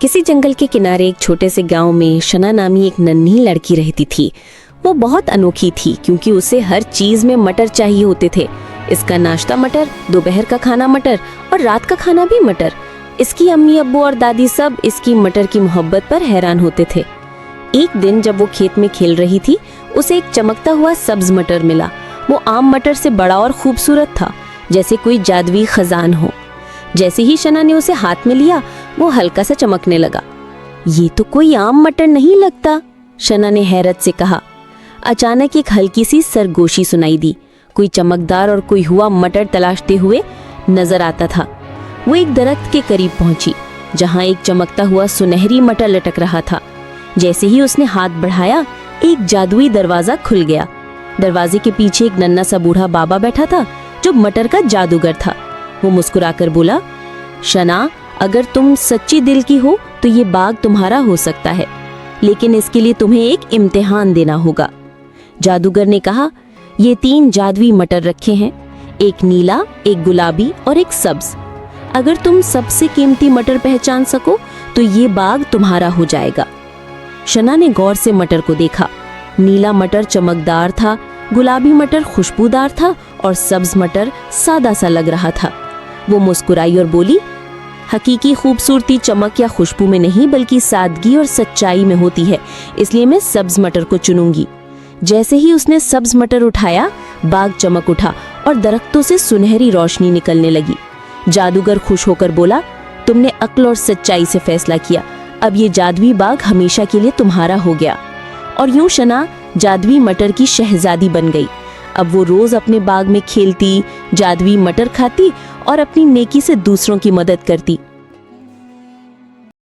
किसी जंगल के किनारे एक छोटे से गांव में शना नामी एक नन्ही लड़की रहती थी। वो बहुत अनोखी थी क्योंकि उसे हर चीज में मटर चाहिए होते थे। इसका नाश्ता मटर, दोपहर का खाना मटर और रात का खाना भी मटर। इसकी अम्मी, अब्बू और दादी सब इसकी मटर की मोहब्बत पर हैरान होते थे। एक दिन जब वो खेत में खेल रही थी, उसे एक चमकता हुआ सब्ज मटर मिला। वो आम मटर से बड़ा और खूबसूरत था, जैसे कोई जादुई खजान हो। जैसे ही शना ने उसे हाथ में लिया, वो हल्का सा चमकने लगा। ये तो कोई आम मटर नहीं लगता, शना ने हैरत से कहा। अचानक एक हल्की सी सरगोशी सुनाई दी। कोई चमकदार और कोई हुआ मटर तलाशते हुए नजर आता था। वो एक दरख्त के करीब पहुंची, जहां एक चमकता हुआ सुनहरी मटर लटक रहा था। जैसे ही उसने हाथ बढ़ाया, एक जादुई दरवाजा खुल गया। दरवाजे के पीछे एक नन्हा सा बूढ़ा बाबा बैठा था, जो मटर का जादूगर था। वो मुस्कुराकर बोला, शना, अगर तुम सच्ची दिल की हो तो ये बाग तुम्हारा हो सकता है, लेकिन इसके लिए तुम्हें एक इम्तिहान देना होगा। जादूगर ने कहा, ये 3 जादुई मटर रखे हैं, एक नीला, एक गुलाबी और एक सब्ज। अगर तुम सबसे कीमती मटर पहचान सको तो ये बाग तुम्हारा हो जाएगा। शना ने गौर से मटर को देखा। नीला मटर चमकदार था, गुलाबी मटर खुशबूदार था और सब्ज मटर सादा सा लग रहा था। वो मुस्कुराई और बोली, हकीकी खूबसूरती चमक या खुशबू में नहीं बल्कि सादगी और सच्चाई में होती है, इसलिए मैं सब्ज मटर को चुनूंगी। जैसे ही उसने सब्ज मटर उठाया, बाग चमक उठा और दरख्तों से सुनहरी रोशनी निकलने लगी। जादूगर खुश होकर बोला, तुमने अक्ल और सच्चाई से फैसला किया, अब ये जादुई बाग हमेशा के लिए तुम्हारा हो गया। और यूं शना जादुई मटर की शहजादी बन गई। अब वो रोज अपने बाग में खेलती, जादुई मटर खाती और अपनी नेकी से दूसरों की मदद करती।